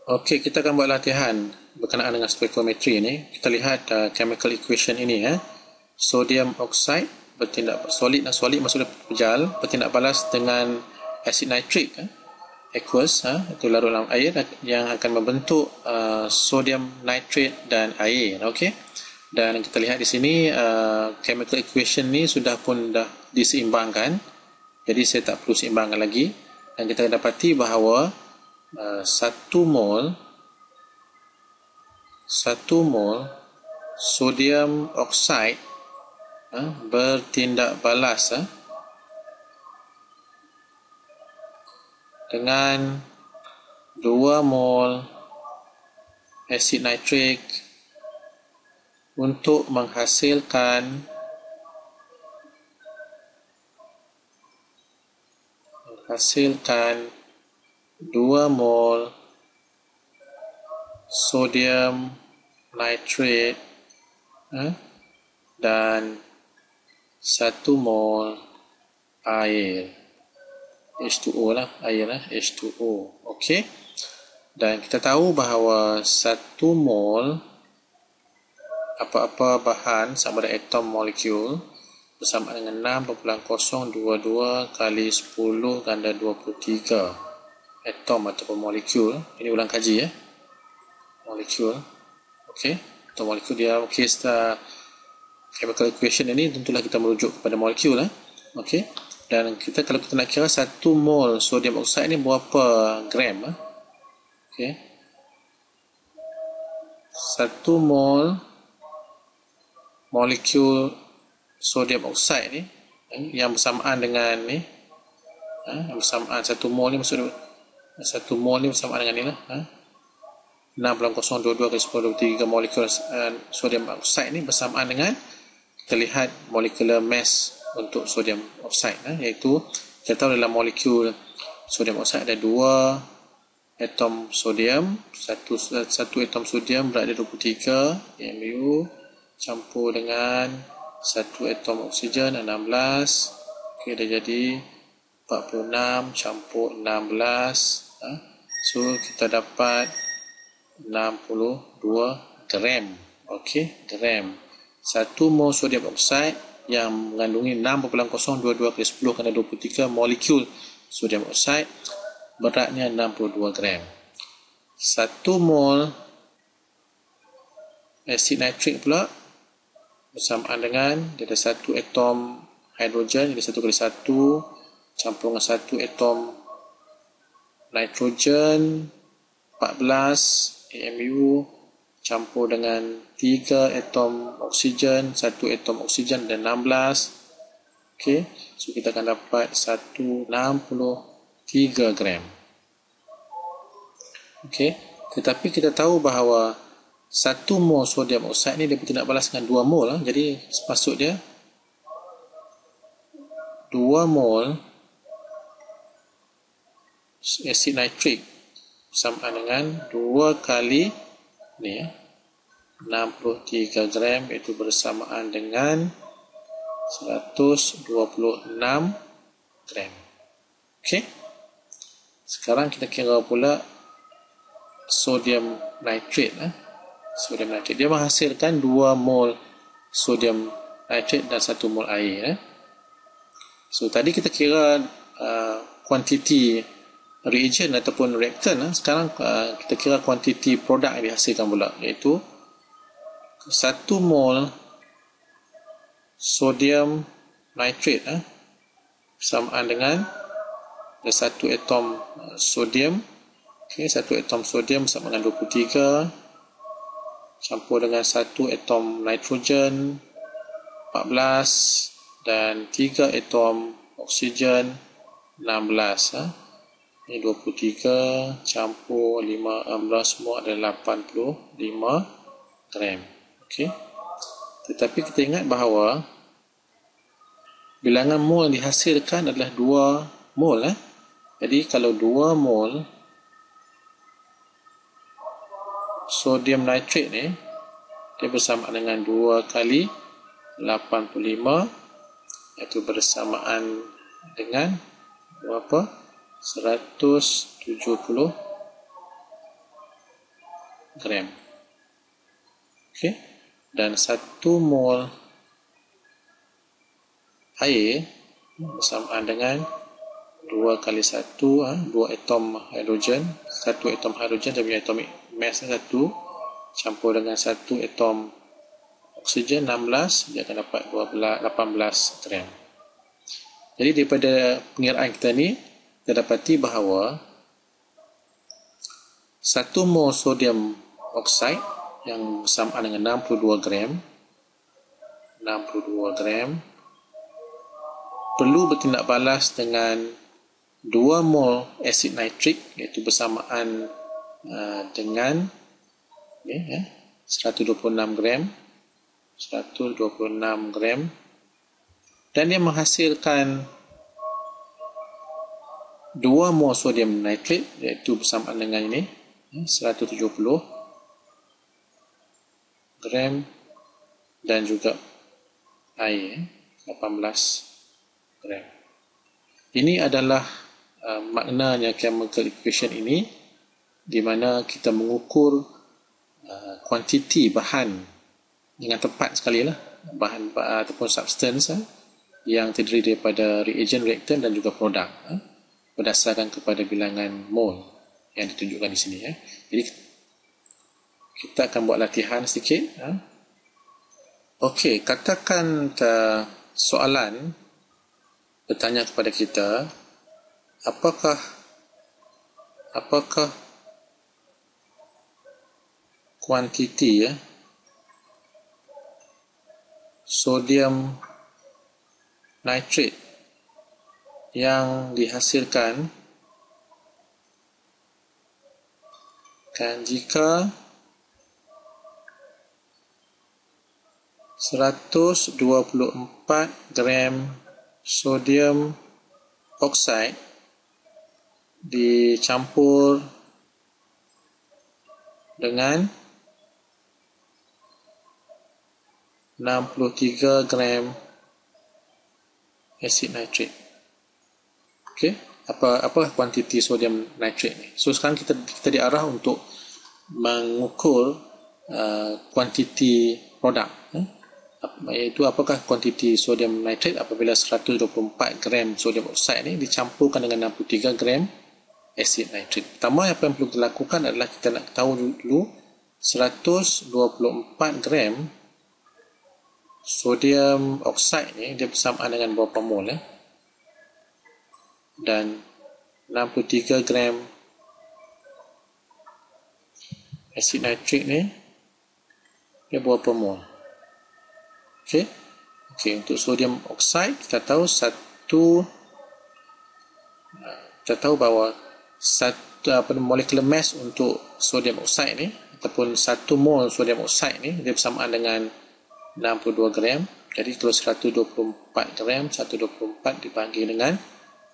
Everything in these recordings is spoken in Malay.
Okey, kita akan buat latihan berkenaan dengan stoichiometry ni. Kita lihat chemical equation ini ya. Sodium oxide bertindak solid dan solid maksudnya pejal bertindak balas dengan asid nitrik aqueous itu larut dalam air yang akan membentuk sodium nitrate dan air. Okey. Dan kita lihat di sini chemical equation ni sudah pun dah diseimbangkan. Jadi saya tak perlu seimbangkan lagi. Dan kita dapati bahawa 1 mol sodium oxide bertindak balas dengan 2 mol asid nitrik untuk menghasilkan 2 mol sodium nitrate dan 1 mol air. H2O lah, air lah, H2O. Okey. Dan kita tahu bahawa 1 mol apa-apa bahan sama ada atom molekul bersama dengan 6.022 kali 10 ganda 23 atom ataupun molekul. Ini ulang kaji ya. Molekul. Okey. Atau molekul dia kes chemical equation ini tentulah kita merujuk kepada molekul Okey. Dan kita kalau kita nak kira 1 mol sodium oxide ni berapa gram Okey. 1 mol molekul sodium oxide ni yang bersamaan dengan ni yang bersamaan 1 mol ni maksudnya 1 mol ni bersamaan dengan ni lah 6.022 kali 10 23 molekul sodium oxide ni bersamaan dengan kita lihat molecular mass untuk sodium oxide iaitu kita tahu dalam molekul sodium oxide ada 2 atom sodium, satu atom sodium berada 23 mu campur dengan 1 atom oksigen 16. Okey, dah jadi 46 campur 16 so kita dapat 62 gram. Okey, gram 1 mol sodium oxide yang mengandungi 6.022 kali 10 kali 23 molekul sodium oxide beratnya 62 gram. 1 mol asid nitrik pula bersamaan dengan dia ada 1 atom hidrogen, jadi 1 kali 1 campur dengan 1 atom nitrogen 14 AMU campur dengan 3 atom oksigen, 1 atom oksigen dan 16. Okey, so kita akan dapat 163 gram. Okey, tetapi kita tahu bahawa 1 mol sodium oxide ni dia bertindak balas dengan 2 mol jadi sepatut dia 2 mol asid nitrik sama dengan 2 kali ni 63 gram iaitu bersamaan dengan 126 gram. Okey. Sekarang kita kira pula sodium nitrate sodium nitrate dia menghasilkan 2 mol sodium nitrate dan 1 mol air So tadi kita kira kuantiti reagent ataupun reactant sekarang kita kira kuantiti produk yang dihasilkan pula iaitu 1 mol sodium nitrate bersamaan dengan 1 atom sodium. Okey, 1 atom sodium bersama dengan 23 campur dengan 1 atom nitrogen 14 dan 3 atom oksigen 16 ini 23 campur 15 semua adalah 85 gram. Okey. Tetapi kita ingat bahawa bilangan mol yang dihasilkan adalah 2 mol Jadi kalau 2 mol sodium nitrate ni dia bersama dengan 2 kali 85 iaitu bersamaan dengan berapa? 170 gram. Okey. Dan 1 mol air bersamaan dengan 2 kali 1, 2 atom hidrogen, 1 atom hidrogen dia punya atomic mass 1 campur dengan 1 atom oksigen 16, dia akan dapat 18 gram. Jadi daripada pengiraan kita ni, kita dapati bahawa 1 mol sodium oksida yang bersamaan dengan 62 gram perlu bertindak balas dengan 2 mol asid nitrik, iaitu bersamaan dengan 126 gram dan dia menghasilkan 2 mol sodium nitrit, iaitu bersamaan dengan ini 170 gram dan juga air 18 gram. Ini adalah maknanya chemical equation ini, di mana kita mengukur kuantiti bahan dengan tepat sekali lah, bahan ataupun substance yang terdiri daripada reagent, reactant dan juga produk berdasarkan kepada bilangan mol yang ditunjukkan di sini. Jadi kita akan buat latihan sikit. Okey, katakan soalan bertanya kepada kita, apakah kuantiti sodium nitrit yang dihasilkan jika 124 gram sodium oksida dicampur dengan 63 gram asid nitrit. Okey, apa kuantiti sodium nitrit ni? So sekarang kita diarah untuk mengukur kuantiti produk, iaitu apakah kuantiti sodium nitrit apabila 124 gram sodium oksida ni dicampurkan dengan 63 gram asid nitrit. Pertama, apa yang perlu kita lakukan adalah kita nak tahu dulu 124 gram sodium oksida ni dia bersamaan dengan berapa mol dan 63 gram asid nitrit ni dia berapa mol. Okey, untuk sodium oksida kita tahu bahawa molecular mass untuk sodium oksida ni ataupun 1 mol sodium oksida ni dia bersamaan dengan 62 gram. Jadi kalau 124 gram 124 dibagi dengan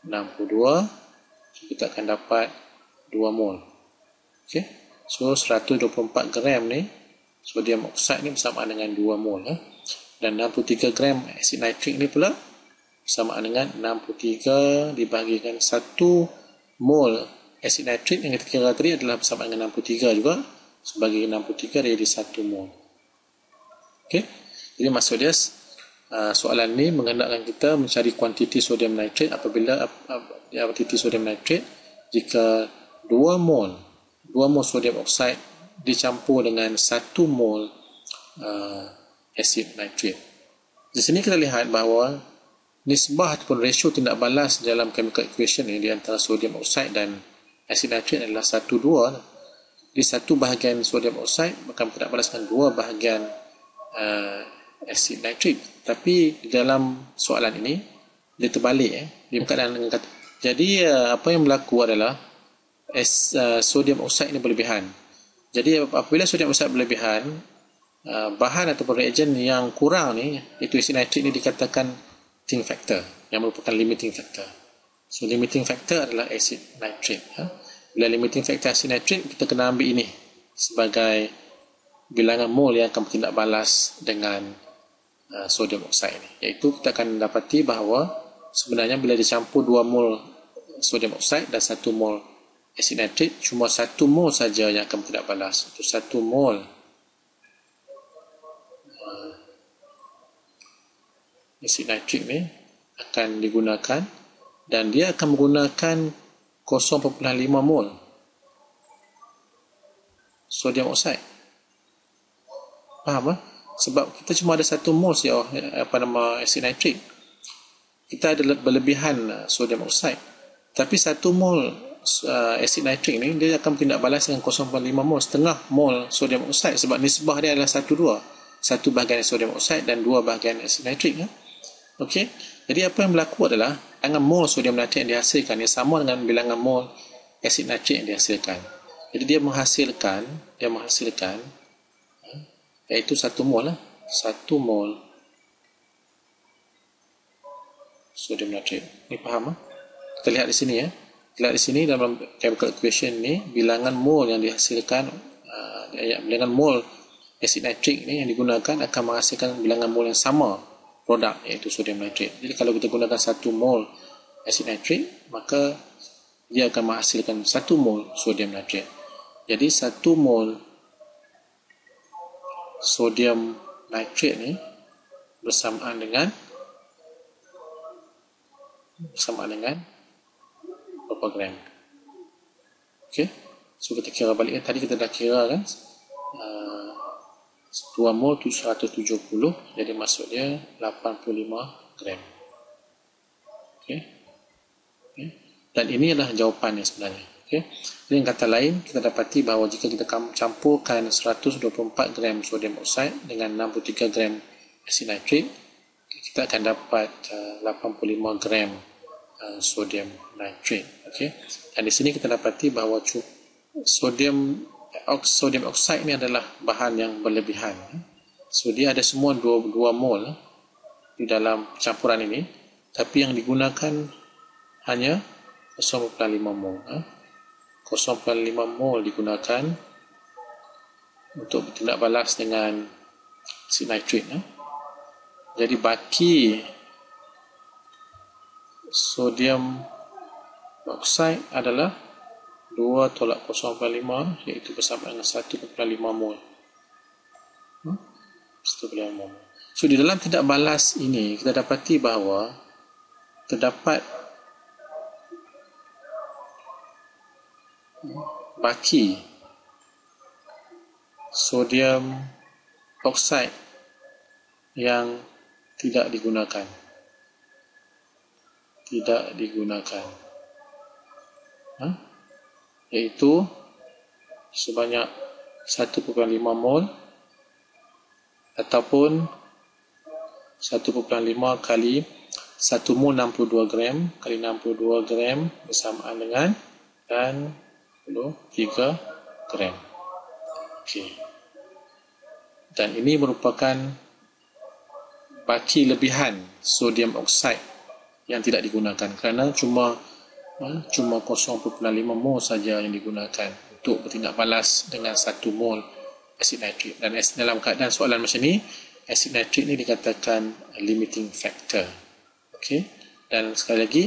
62, kita akan dapat 2 mol. Okey, so 124 gram ni sodium oksida ni bersamaan dengan 2 mol dan 63 gram asid nitrik ni pula bersamaan dengan 63 dibahagikan 1 mol asid nitrit yang kita kira tadi adalah bersamaan dengan 63 juga, sebagai 63 dia jadi 1 mol. Okey, jadi maksud dia soalan ni menghendakkan kita mencari kuantiti sodium nitrit apabila kuantiti sodium nitrit jika 2 mol sodium oksida dicampur dengan 1 mol asid nitrit. Di sini kita lihat bahawa nisbah ataupun rasio tindak balas dalam chemical equation ni di antara sodium oksida dan asid nitrit adalah 1:2. Di 1 bahagian sodium oksida maka tindak balaskan 2 bahagian asid nitrit. Tapi di dalam soalan ini dia terbalik dia bukan dengan kata. Jadi apa yang berlaku adalah sodium oksida ini berlebihan. Jadi apabila sodium oksida berlebihan, bahan ataupun reagen yang kurang ni, iaitu asid nitrit ni dikatakan limiting factor, yang merupakan limiting factor. So limiting factor adalah asid nitrit. Bila limiting factor asid nitrit, kita kena ambil ini sebagai bilangan mol yang akan bertindak balas dengan sodium oksida ini. Iaitu kita akan dapati bahawa sebenarnya bila dicampur 2 mol sodium oksida dan 1 mol asid nitrik, cuma 1 mol saja yang akan bertindak balas. Itu 1 mol asid nitrik ni akan digunakan, dan dia akan menggunakan 0.5 mol sodium oksida. Faham? Sebab kita cuma ada 1 mol saja asid nitrik. Kita ada berlebihan sodium oksida. Tapi 1 mol asid nitrik ni dia akan bertindak balas dengan 0.5 mol, setengah mol sodium oksida, sebab nisbah dia adalah 1:2. 1 bahagian sodium oksida dan 2 bahagian asid nitrik. Okey. Jadi apa yang berlaku adalah bilangan mol sodium nitrik yang dihasilkan ia sama dengan bilangan mol asid nitrik yang dihasilkan. Jadi dia menghasilkan iaitu 1 mol 1 mol sodium nitrik. Ni faham? Kita lihat di sini Lihat di sini dalam chemical equation ni, bilangan mol yang dihasilkan, bilangan mol asid nitrik ni yang digunakan akan menghasilkan bilangan mol yang sama produk, iaitu sodium nitrik. Jadi kalau kita gunakan 1 mol asid nitrik, maka dia akan menghasilkan 1 mol sodium nitrik. Jadi 1 mol sodium nitrik ni bersamaan dengan berapa gram. Okey. So kita kira balik. Tadi kita dah kira kan, 2 mol 770, jadi maksud dia 85 gram. Okey. Dan ini adalah jawapannya sebenarnya. Okey. Dengan kata lain, kita dapati bahawa jika kita campurkan 124 gram sodium oksida dengan 63 gram asid nitrik, kita akan dapat 85 gram sodium nitrit. Okey. Dan di sini kita dapati bahawa sodium oksida ini adalah bahan yang berlebihan. So dia ada semua 2 mol di dalam campuran ini, tapi yang digunakan hanya 0.5 mol. 0.5 mol digunakan untuk bertindak balas dengan asid nitrik. Jadi baki sodium oksida adalah 2 tolak 0.5, iaitu bersama dengan 1.5 mol. 1.5 mol. So di dalam tindak balas ini kita dapati bahawa terdapat baki sodium oksida yang tidak digunakan. Iaitu sebanyak 1.5 mol ataupun 1.5 kali 1 mol 62 gram kali 62 gram bersamaan dengan 3 gram. Okey. Dan ini merupakan baki lebihan sodium oksida yang tidak digunakan, kerana cuma 0.5 mol saja yang digunakan untuk bertindak balas dengan 1 mol asid nitrik. Dan dalam keadaan soalan macam ni, asid nitrik ni dikatakan limiting factor. Okey. Dan sekali lagi,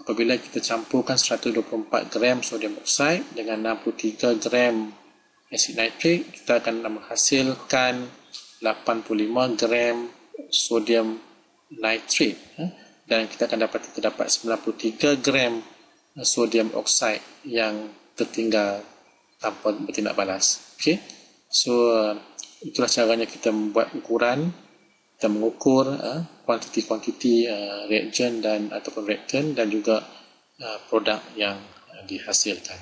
apabila kita campurkan 124 gram sodium oksida dengan 63 gram asid nitrik, kita akan menghasilkan 85 gram sodium nitrit, dan kita akan terdapat 93 gram sodium oksida yang tertinggal tanpa bertindak balas. Okey. So itulah caranya kita membuat ukuran, kita mengukur kuantiti reagen dan ataupun reaktan dan juga produk yang dihasilkan.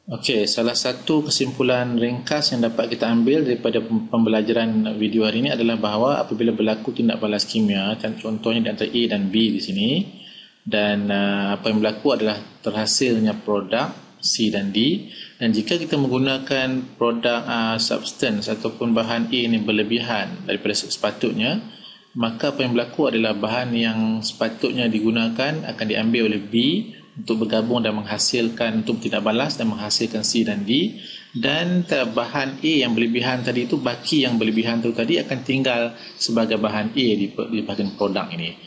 Okey, salah satu kesimpulan ringkas yang dapat kita ambil daripada pembelajaran video hari ini adalah bahawa apabila berlaku tindak balas kimia, contohnya di antara A dan B di sini, dan apa yang berlaku adalah terhasilnya produk C dan D, dan jika kita menggunakan produk substance ataupun bahan A ini berlebihan daripada sepatutnya, maka apa yang berlaku adalah bahan yang sepatutnya digunakan akan diambil oleh B untuk bergabung dan menghasilkan, untuk bertindak balas dan menghasilkan C dan D, dan bahan A yang berlebihan tadi itu, baki yang berlebihan itu tadi akan tinggal sebagai bahan A di bahagian produk ini.